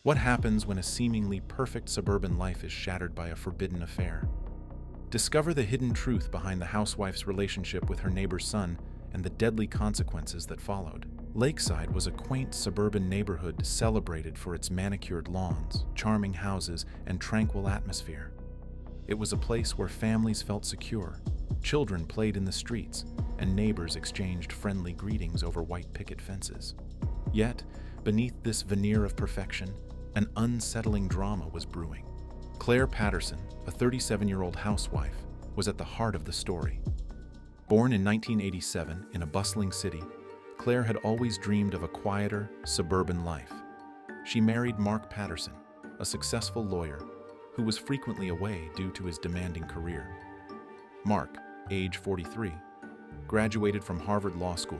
What happens when a seemingly perfect suburban life is shattered by a forbidden affair? Discover the hidden truth behind the housewife's relationship with her neighbor's son and the deadly consequences that followed. Lakeside was a quaint suburban neighborhood celebrated for its manicured lawns, charming houses, and tranquil atmosphere. It was a place where families felt secure, children played in the streets, and neighbors exchanged friendly greetings over white picket fences. Yet, beneath this veneer of perfection, an unsettling drama was brewing. Claire Patterson, a 37-year-old housewife, was at the heart of the story. Born in 1987 in a bustling city, Claire had always dreamed of a quieter, suburban life. She married Mark Patterson, a successful lawyer who was frequently away due to his demanding career. Mark, age 43, graduated from Harvard Law School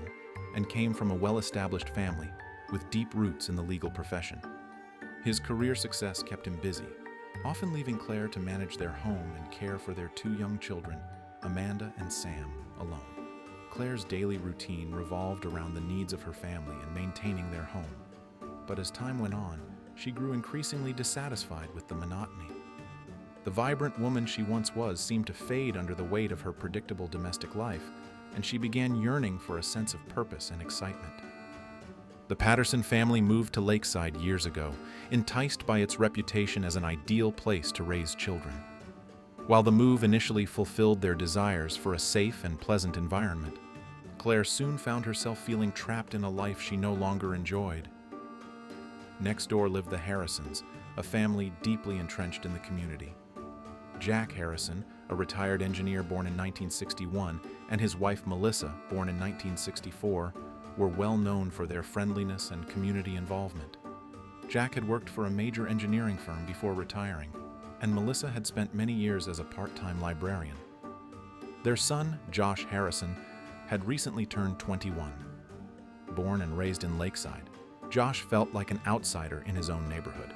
and came from a well-established family with deep roots in the legal profession. His career success kept him busy, often leaving Claire to manage their home and care for their two young children, Amanda and Sam, alone. Claire's daily routine revolved around the needs of her family and maintaining their home. But as time went on, she grew increasingly dissatisfied with the monotony. The vibrant woman she once was seemed to fade under the weight of her predictable domestic life, and she began yearning for a sense of purpose and excitement. The Patterson family moved to Lakeside years ago, enticed by its reputation as an ideal place to raise children. While the move initially fulfilled their desires for a safe and pleasant environment, Claire soon found herself feeling trapped in a life she no longer enjoyed. Next door lived the Harrisons, a family deeply entrenched in the community. Jack Harrison, a retired engineer born in 1961, and his wife Melissa, born in 1964, were well known for their friendliness and community involvement. Jack had worked for a major engineering firm before retiring, and Melissa had spent many years as a part-time librarian. Their son, Josh Harrison, had recently turned 21. Born and raised in Lakeside, Josh felt like an outsider in his own neighborhood.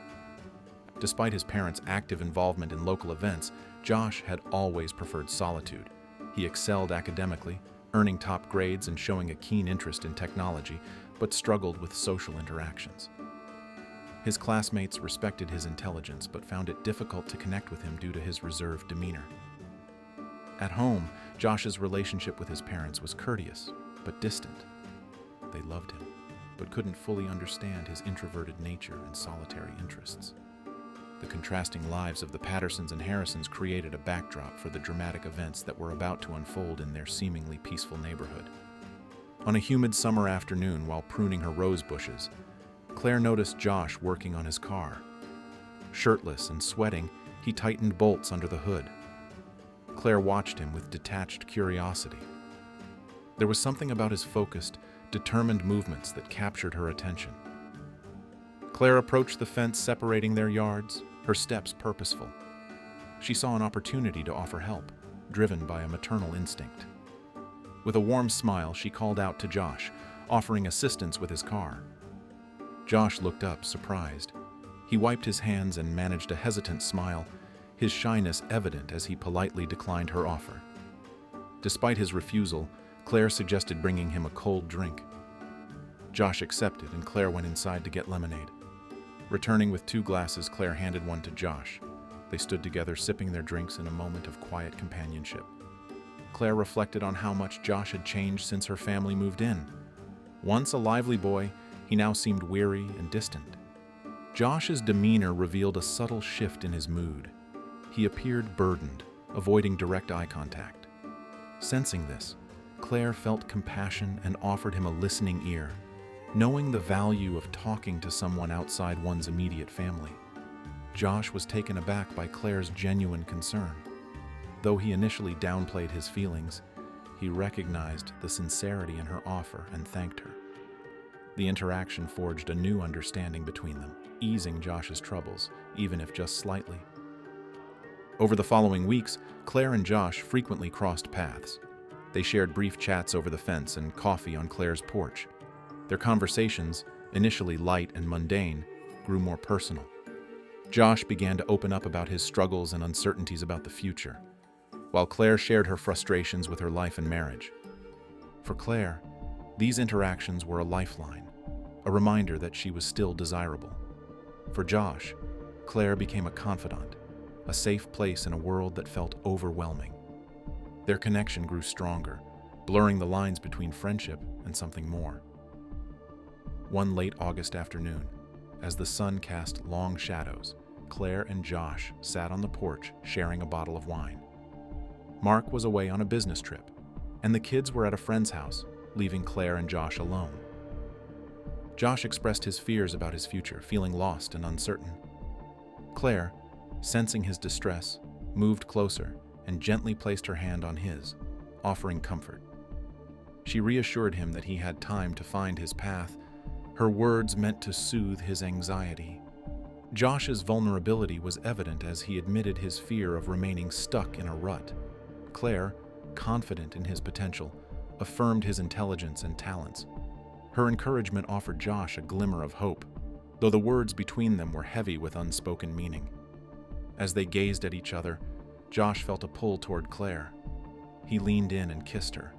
Despite his parents' active involvement in local events, Josh had always preferred solitude. He excelled academically, earning top grades and showing a keen interest in technology, but struggled with social interactions. His classmates respected his intelligence but found it difficult to connect with him due to his reserved demeanor. At home, Josh's relationship with his parents was courteous but distant. They loved him, but couldn't fully understand his introverted nature and solitary interests. The contrasting lives of the Pattersons and Harrisons created a backdrop for the dramatic events that were about to unfold in their seemingly peaceful neighborhood. On a humid summer afternoon while pruning her rose bushes, Claire noticed Josh working on his car. Shirtless and sweating, he tightened bolts under the hood. Claire watched him with detached curiosity. There was something about his focused, determined movements that captured her attention. Claire approached the fence separating their yards, her steps purposeful. She saw an opportunity to offer help, driven by a maternal instinct. With a warm smile, she called out to Josh, offering assistance with his car. Josh looked up, surprised. He wiped his hands and managed a hesitant smile, his shyness evident as he politely declined her offer. Despite his refusal, Claire suggested bringing him a cold drink. Josh accepted, and Claire went inside to get lemonade. Returning with 2 glasses, Claire handed one to Josh. They stood together, sipping their drinks in a moment of quiet companionship. Claire reflected on how much Josh had changed since her family moved in. Once a lively boy, he now seemed weary and distant. Josh's demeanor revealed a subtle shift in his mood. He appeared burdened, avoiding direct eye contact. Sensing this, Claire felt compassion and offered him a listening ear, knowing the value of talking to someone outside one's immediate family. Josh was taken aback by Claire's genuine concern. Though he initially downplayed his feelings, he recognized the sincerity in her offer and thanked her. The interaction forged a new understanding between them, easing Josh's troubles, even if just slightly. Over the following weeks, Claire and Josh frequently crossed paths. They shared brief chats over the fence and coffee on Claire's porch. Their conversations, initially light and mundane, grew more personal. Josh began to open up about his struggles and uncertainties about the future, while Claire shared her frustrations with her life and marriage. For Claire, these interactions were a lifeline, a reminder that she was still desirable. For Josh, Claire became a confidant, a safe place in a world that felt overwhelming. Their connection grew stronger, blurring the lines between friendship and something more. One late August afternoon, as the sun cast long shadows, Claire and Josh sat on the porch sharing a bottle of wine. Mark was away on a business trip, and the kids were at a friend's house, leaving Claire and Josh alone. Josh expressed his fears about his future, feeling lost and uncertain. Claire, sensing his distress, moved closer and gently placed her hand on his, offering comfort. She reassured him that he had time to find his path, her words meant to soothe his anxiety. Josh's vulnerability was evident as he admitted his fear of remaining stuck in a rut. Claire, confident in his potential, affirmed his intelligence and talents. Her encouragement offered Josh a glimmer of hope, though the words between them were heavy with unspoken meaning. As they gazed at each other, Josh felt a pull toward Claire. He leaned in and kissed her.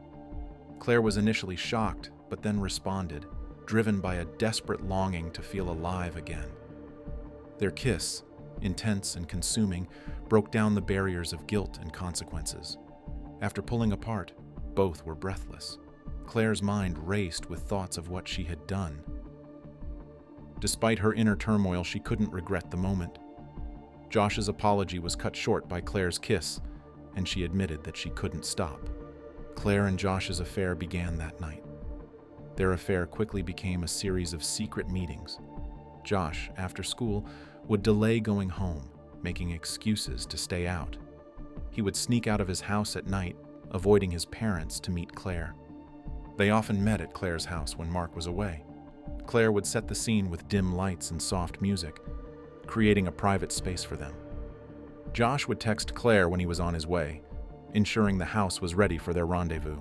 Claire was initially shocked, but then responded, driven by a desperate longing to feel alive again. Their kiss, intense and consuming, broke down the barriers of guilt and consequences. After pulling apart, both were breathless. Claire's mind raced with thoughts of what she had done. Despite her inner turmoil, she couldn't regret the moment. Josh's apology was cut short by Claire's kiss, and she admitted that she couldn't stop. Claire and Josh's affair began that night. Their affair quickly became a series of secret meetings. Josh, after school, would delay going home, making excuses to stay out. He would sneak out of his house at night, avoiding his parents to meet Claire. They often met at Claire's house when Mark was away. Claire would set the scene with dim lights and soft music, creating a private space for them. Josh would text Claire when he was on his way, ensuring the house was ready for their rendezvous.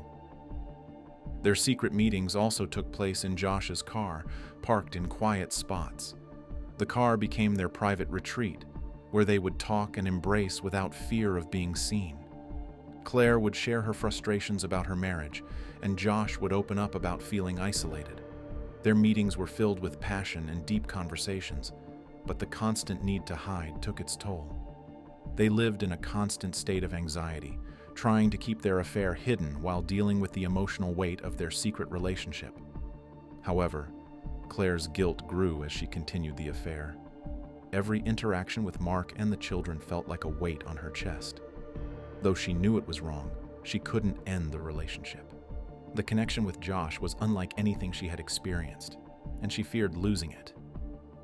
Their secret meetings also took place in Josh's car, parked in quiet spots. The car became their private retreat, where they would talk and embrace without fear of being seen. Claire would share her frustrations about her marriage, and Josh would open up about feeling isolated. Their meetings were filled with passion and deep conversations, but the constant need to hide took its toll. They lived in a constant state of anxiety, trying to keep their affair hidden while dealing with the emotional weight of their secret relationship. However, Claire's guilt grew as she continued the affair. Every interaction with Mark and the children felt like a weight on her chest. Though she knew it was wrong, she couldn't end the relationship. The connection with Josh was unlike anything she had experienced, and she feared losing it.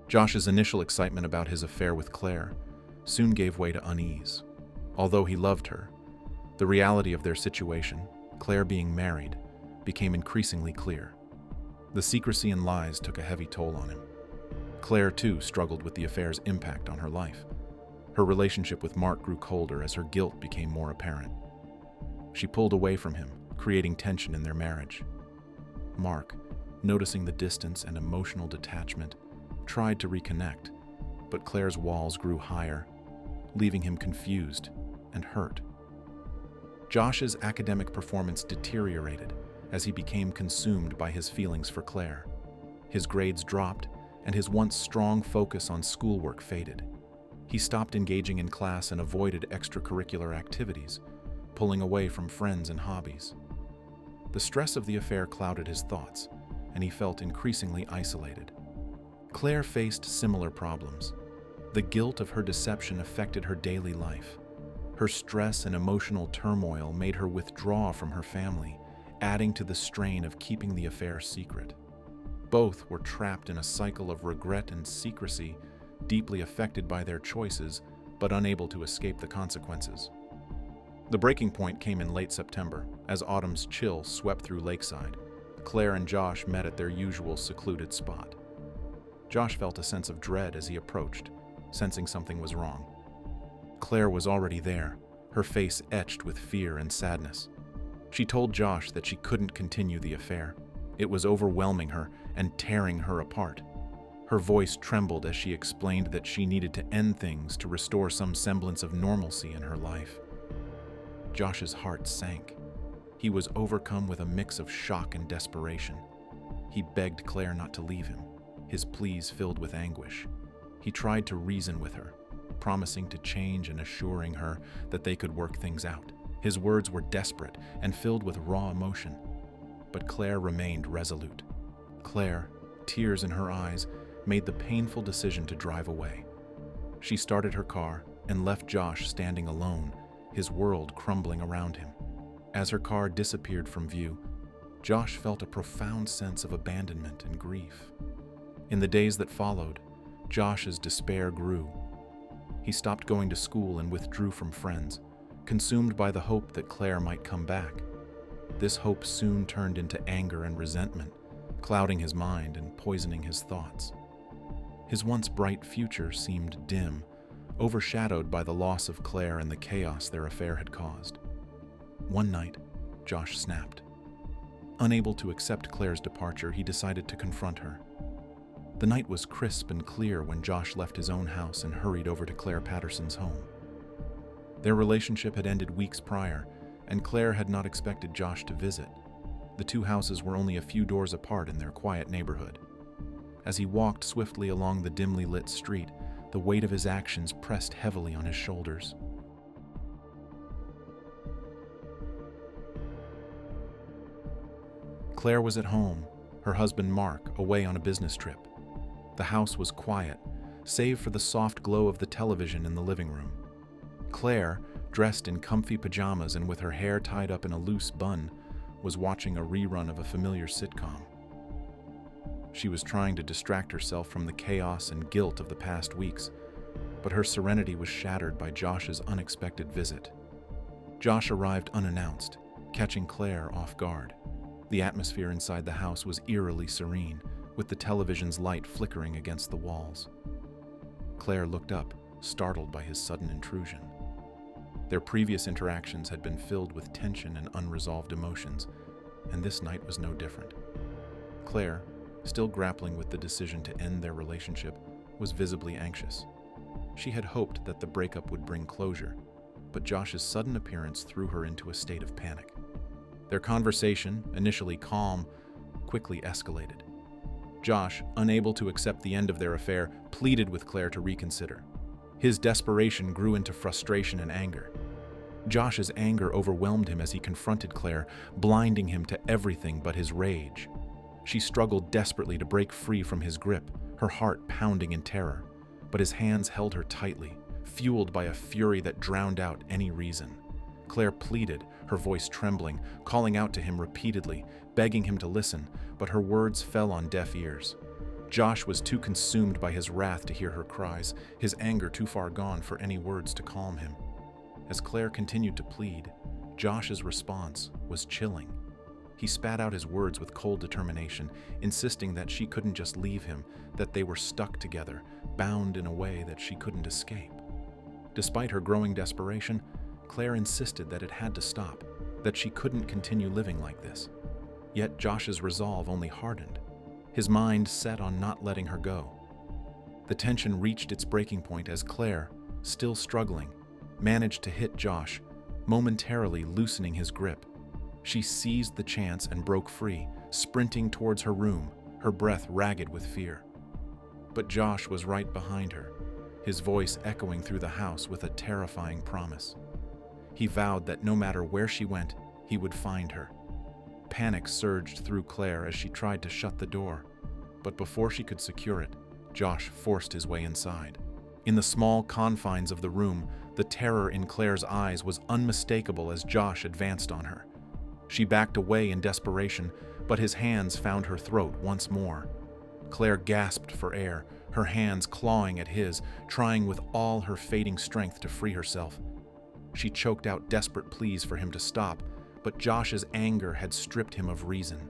Josh's initial excitement about his affair with Claire soon gave way to unease. Although he loved her, the reality of their situation, Claire being married, became increasingly clear. The secrecy and lies took a heavy toll on him. Claire, too, struggled with the affair's impact on her life. Her relationship with Mark grew colder as her guilt became more apparent. She pulled away from him, creating tension in their marriage. Mark, noticing the distance and emotional detachment, tried to reconnect, but Claire's walls grew higher, leaving him confused and hurt. Josh's academic performance deteriorated as he became consumed by his feelings for Claire. His grades dropped, and his once strong focus on schoolwork faded. He stopped engaging in class and avoided extracurricular activities, pulling away from friends and hobbies. The stress of the affair clouded his thoughts, and he felt increasingly isolated. Claire faced similar problems. The guilt of her deception affected her daily life. Her stress and emotional turmoil made her withdraw from her family, adding to the strain of keeping the affair secret. Both were trapped in a cycle of regret and secrecy, deeply affected by their choices, but unable to escape the consequences. The breaking point came in late September, as autumn's chill swept through Lakeside. Claire and Josh met at their usual secluded spot. Josh felt a sense of dread as he approached, sensing something was wrong. Claire was already there, her face etched with fear and sadness. She told Josh that she couldn't continue the affair. It was overwhelming her and tearing her apart. Her voice trembled as she explained that she needed to end things to restore some semblance of normalcy in her life. Josh's heart sank. He was overcome with a mix of shock and desperation. He begged Claire not to leave him, his pleas filled with anguish. He tried to reason with her, promising to change and assuring her that they could work things out. His words were desperate and filled with raw emotion, but Claire remained resolute. Claire, tears in her eyes, made the painful decision to drive away. She started her car and left Josh standing alone, his world crumbling around him. As her car disappeared from view, Josh felt a profound sense of abandonment and grief. In the days that followed, Josh's despair grew. He stopped going to school and withdrew from friends, consumed by the hope that Claire might come back. This hope soon turned into anger and resentment, clouding his mind and poisoning his thoughts. His once bright future seemed dim, overshadowed by the loss of Claire and the chaos their affair had caused. One night, Josh snapped. Unable to accept Claire's departure, he decided to confront her. The night was crisp and clear when Josh left his own house and hurried over to Claire Patterson's home. Their relationship had ended weeks prior, and Claire had not expected Josh to visit. The two houses were only a few doors apart in their quiet neighborhood. As he walked swiftly along the dimly lit street, the weight of his actions pressed heavily on his shoulders. Claire was at home, her husband Mark away on a business trip. The house was quiet, save for the soft glow of the television in the living room. Claire, dressed in comfy pajamas and with her hair tied up in a loose bun, was watching a rerun of a familiar sitcom. She was trying to distract herself from the chaos and guilt of the past weeks, but her serenity was shattered by Josh's unexpected visit. Josh arrived unannounced, catching Claire off guard. The atmosphere inside the house was eerily serene, with the television's light flickering against the walls. Claire looked up, startled by his sudden intrusion. Their previous interactions had been filled with tension and unresolved emotions, and this night was no different. Claire, still grappling with the decision to end their relationship, was visibly anxious. She had hoped that the breakup would bring closure, but Josh's sudden appearance threw her into a state of panic. Their conversation, initially calm, quickly escalated. Josh, unable to accept the end of their affair, pleaded with Claire to reconsider. His desperation grew into frustration and anger. Josh's anger overwhelmed him as he confronted Claire, blinding him to everything but his rage. She struggled desperately to break free from his grip, her heart pounding in terror, but his hands held her tightly, fueled by a fury that drowned out any reason. Claire pleaded, her voice trembling, calling out to him repeatedly, begging him to listen, but her words fell on deaf ears. Josh was too consumed by his wrath to hear her cries, his anger too far gone for any words to calm him. As Claire continued to plead, Josh's response was chilling. He spat out his words with cold determination, insisting that she couldn't just leave him, that they were stuck together, bound in a way that she couldn't escape. Despite her growing desperation, Claire insisted that it had to stop, that she couldn't continue living like this. Yet Josh's resolve only hardened, his mind set on not letting her go. The tension reached its breaking point as Claire, still struggling, managed to hit Josh, momentarily loosening his grip. She seized the chance and broke free, sprinting towards her room, her breath ragged with fear. But Josh was right behind her, his voice echoing through the house with a terrifying promise. He vowed that no matter where she went, he would find her. Panic surged through Claire as she tried to shut the door, but before she could secure it, Josh forced his way inside. In the small confines of the room, the terror in Claire's eyes was unmistakable as Josh advanced on her. She backed away in desperation, but his hands found her throat once more. Claire gasped for air, her hands clawing at his, trying with all her fading strength to free herself. She choked out desperate pleas for him to stop, but Josh's anger had stripped him of reason.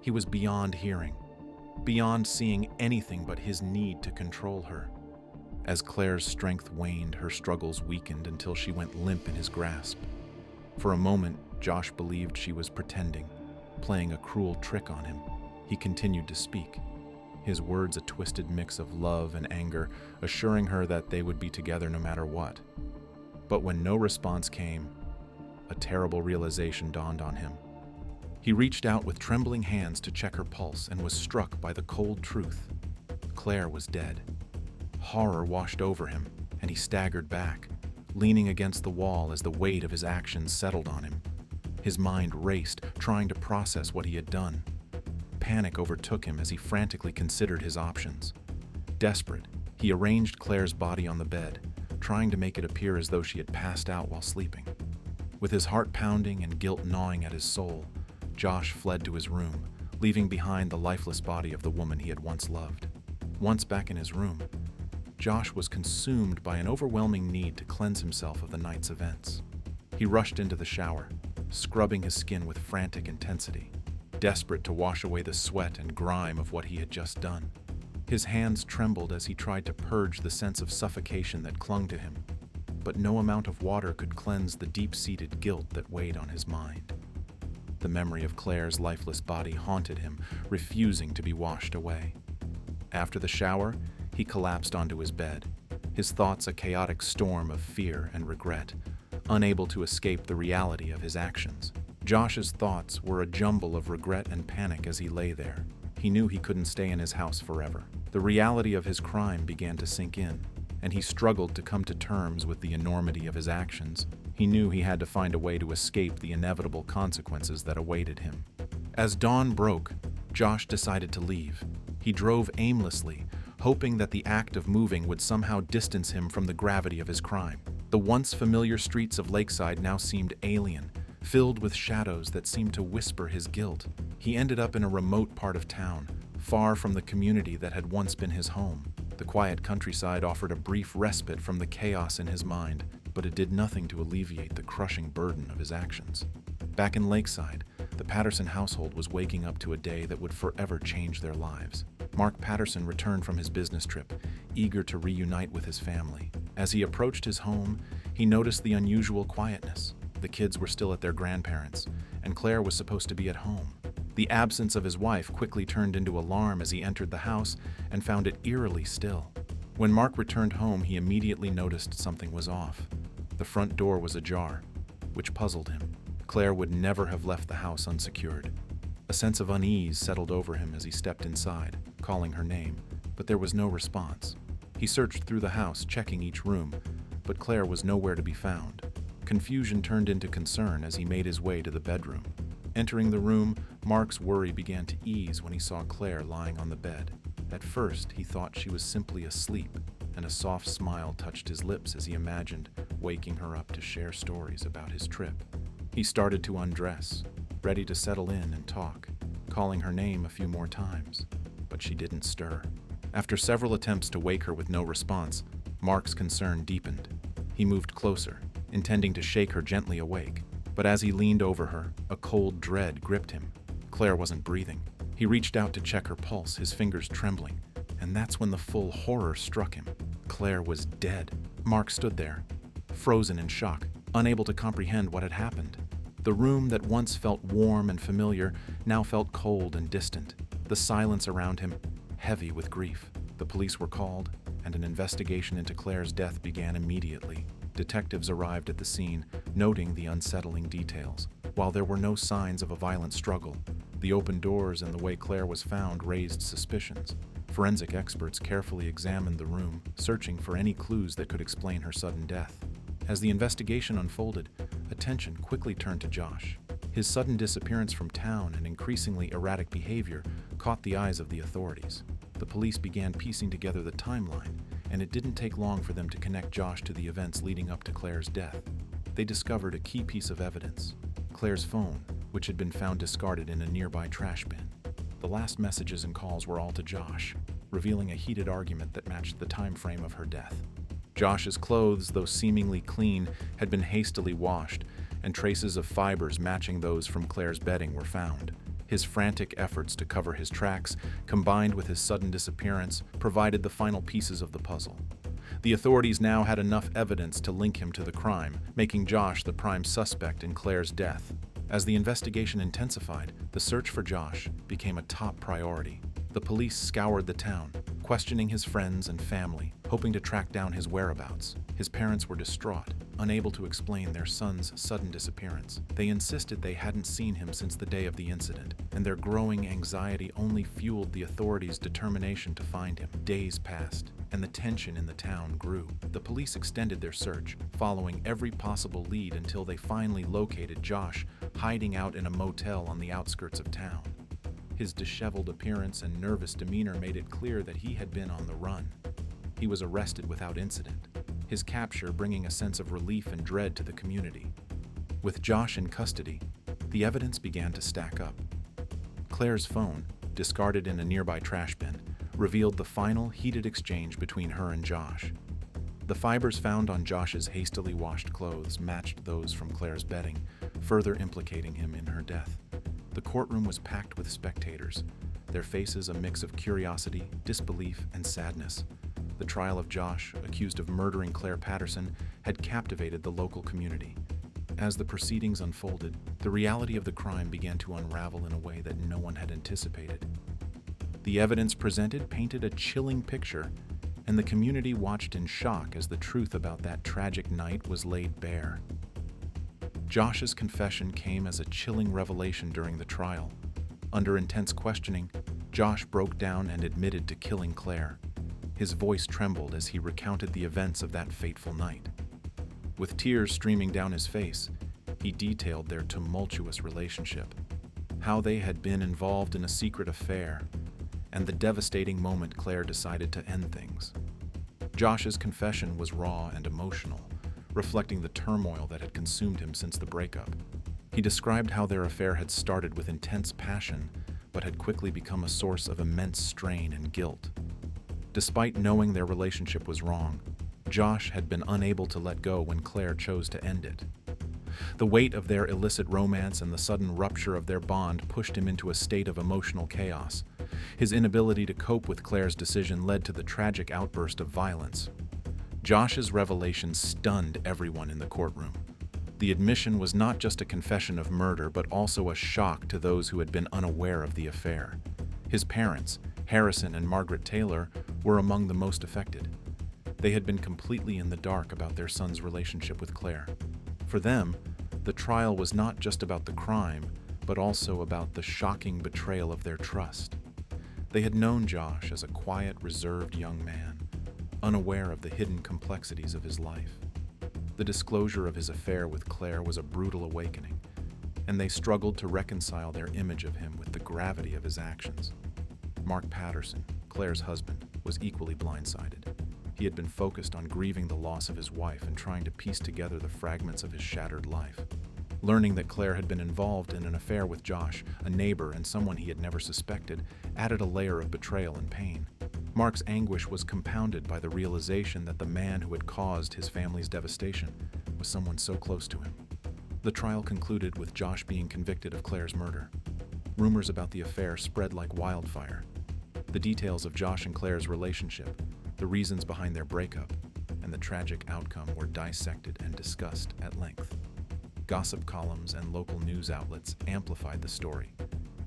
He was beyond hearing, beyond seeing anything but his need to control her. As Claire's strength waned, her struggles weakened until she went limp in his grasp. For a moment, Josh believed she was pretending, playing a cruel trick on him. He continued to speak, his words a twisted mix of love and anger, assuring her that they would be together no matter what. But when no response came, a terrible realization dawned on him. He reached out with trembling hands to check her pulse and was struck by the cold truth. Claire was dead. Horror washed over him, and he staggered back, leaning against the wall as the weight of his actions settled on him. His mind raced, trying to process what he had done. Panic overtook him as he frantically considered his options. Desperate, he arranged Claire's body on the bed, trying to make it appear as though she had passed out while sleeping. With his heart pounding and guilt gnawing at his soul, Josh fled to his room, leaving behind the lifeless body of the woman he had once loved. Once back in his room, Josh was consumed by an overwhelming need to cleanse himself of the night's events. He rushed into the shower, scrubbing his skin with frantic intensity, desperate to wash away the sweat and grime of what he had just done. His hands trembled as he tried to purge the sense of suffocation that clung to him, but no amount of water could cleanse the deep-seated guilt that weighed on his mind. The memory of Claire's lifeless body haunted him, refusing to be washed away. After the shower, he collapsed onto his bed, his thoughts a chaotic storm of fear and regret, unable to escape the reality of his actions. Josh's thoughts were a jumble of regret and panic as he lay there. He knew he couldn't stay in his house forever. The reality of his crime began to sink in, and he struggled to come to terms with the enormity of his actions. He knew he had to find a way to escape the inevitable consequences that awaited him. As dawn broke, Josh decided to leave. He drove aimlessly, hoping that the act of moving would somehow distance him from the gravity of his crime. The once familiar streets of Lakeside now seemed alien, filled with shadows that seemed to whisper his guilt. He ended up in a remote part of town, far from the community that had once been his home. The quiet countryside offered a brief respite from the chaos in his mind, but it did nothing to alleviate the crushing burden of his actions. Back in Lakeside, the Patterson household was waking up to a day that would forever change their lives. Mark Patterson returned from his business trip, eager to reunite with his family. As he approached his home, he noticed the unusual quietness. The kids were still at their grandparents', and Claire was supposed to be at home. The absence of his wife quickly turned into alarm as he entered the house and found it eerily still. When Mark returned home, he immediately noticed something was off. The front door was ajar, which puzzled him. Claire would never have left the house unsecured. A sense of unease settled over him as he stepped inside, calling her name, but there was no response. He searched through the house, checking each room, but Claire was nowhere to be found. Confusion turned into concern as he made his way to the bedroom. Entering the room, Mark's worry began to ease when he saw Claire lying on the bed. At first, he thought she was simply asleep, and a soft smile touched his lips as he imagined waking her up to share stories about his trip. He started to undress, ready to settle in and talk, calling her name a few more times, but she didn't stir. After several attempts to wake her with no response, Mark's concern deepened. He moved closer, intending to shake her gently awake, but as he leaned over her, a cold dread gripped him. Claire wasn't breathing. He reached out to check her pulse, his fingers trembling, and that's when the full horror struck him. Claire was dead. Mark stood there, frozen in shock, unable to comprehend what had happened. The room that once felt warm and familiar now felt cold and distant, the silence around him heavy with grief. The police were called, and an investigation into Claire's death began immediately. Detectives arrived at the scene, noting the unsettling details. While there were no signs of a violent struggle, the open doors and the way Claire was found raised suspicions. Forensic experts carefully examined the room, searching for any clues that could explain her sudden death. As the investigation unfolded, attention quickly turned to Josh. His sudden disappearance from town and increasingly erratic behavior caught the eyes of the authorities. The police began piecing together the timeline, and it didn't take long for them to connect Josh to the events leading up to Claire's death. They discovered a key piece of evidence: Claire's phone, which had been found discarded in a nearby trash bin. The last messages and calls were all to Josh, revealing a heated argument that matched the time frame of her death. Josh's clothes, though seemingly clean, had been hastily washed, and traces of fibers matching those from Claire's bedding were found. His frantic efforts to cover his tracks, combined with his sudden disappearance, provided the final pieces of the puzzle. The authorities now had enough evidence to link him to the crime, making Josh the prime suspect in Claire's death. As the investigation intensified, the search for Josh became a top priority. The police scoured the town, questioning his friends and family, hoping to track down his whereabouts. His parents were distraught, unable to explain their son's sudden disappearance. They insisted they hadn't seen him since the day of the incident, and their growing anxiety only fueled the authorities' determination to find him. Days passed, and the tension in the town grew. The police extended their search, following every possible lead until they finally located Josh hiding out in a motel on the outskirts of town. His disheveled appearance and nervous demeanor made it clear that he had been on the run. He was arrested without incident, his capture bringing a sense of relief and dread to the community. With Josh in custody, the evidence began to stack up. Claire's phone, discarded in a nearby trash bin, revealed the final heated exchange between her and Josh. The fibers found on Josh's hastily washed clothes matched those from Claire's bedding, further implicating him in her death. The courtroom was packed with spectators, their faces a mix of curiosity, disbelief, and sadness. The trial of Josh, accused of murdering Claire Patterson, had captivated the local community. As the proceedings unfolded, the reality of the crime began to unravel in a way that no one had anticipated. The evidence presented painted a chilling picture, and the community watched in shock as the truth about that tragic night was laid bare. Josh's confession came as a chilling revelation during the trial. Under intense questioning, Josh broke down and admitted to killing Claire. His voice trembled as he recounted the events of that fateful night. With tears streaming down his face, he detailed their tumultuous relationship, how they had been involved in a secret affair, and the devastating moment Claire decided to end things. Josh's confession was raw and emotional, reflecting the turmoil that had consumed him since the breakup. He described how their affair had started with intense passion, but had quickly become a source of immense strain and guilt. Despite knowing their relationship was wrong, Josh had been unable to let go when Claire chose to end it. The weight of their illicit romance and the sudden rupture of their bond pushed him into a state of emotional chaos. His inability to cope with Claire's decision led to the tragic outburst of violence. Josh's revelation stunned everyone in the courtroom. The admission was not just a confession of murder, but also a shock to those who had been unaware of the affair. His parents, Harrison and Margaret Taylor, were among the most affected. They had been completely in the dark about their son's relationship with Claire. For them, the trial was not just about the crime, but also about the shocking betrayal of their trust. They had known Josh as a quiet, reserved young man, unaware of the hidden complexities of his life. The disclosure of his affair with Claire was a brutal awakening, and they struggled to reconcile their image of him with the gravity of his actions. Mark Patterson, Claire's husband, was equally blindsided. He had been focused on grieving the loss of his wife and trying to piece together the fragments of his shattered life. Learning that Claire had been involved in an affair with Josh, a neighbor and someone he had never suspected, added a layer of betrayal and pain. Mark's anguish was compounded by the realization that the man who had caused his family's devastation was someone so close to him. The trial concluded with Josh being convicted of Claire's murder. Rumors about the affair spread like wildfire. The details of Josh and Claire's relationship, the reasons behind their breakup, and the tragic outcome were dissected and discussed at length. Gossip columns and local news outlets amplified the story,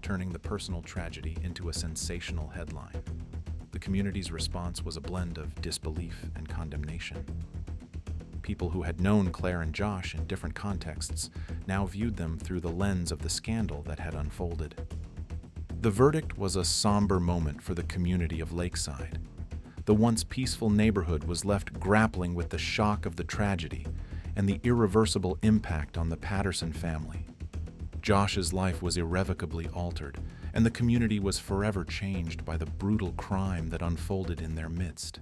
turning the personal tragedy into a sensational headline. The community's response was a blend of disbelief and condemnation. People who had known Claire and Josh in different contexts now viewed them through the lens of the scandal that had unfolded. The verdict was a somber moment for the community of Lakeside. The once peaceful neighborhood was left grappling with the shock of the tragedy and the irreversible impact on the Patterson family. Josh's life was irrevocably altered, and the community was forever changed by the brutal crime that unfolded in their midst.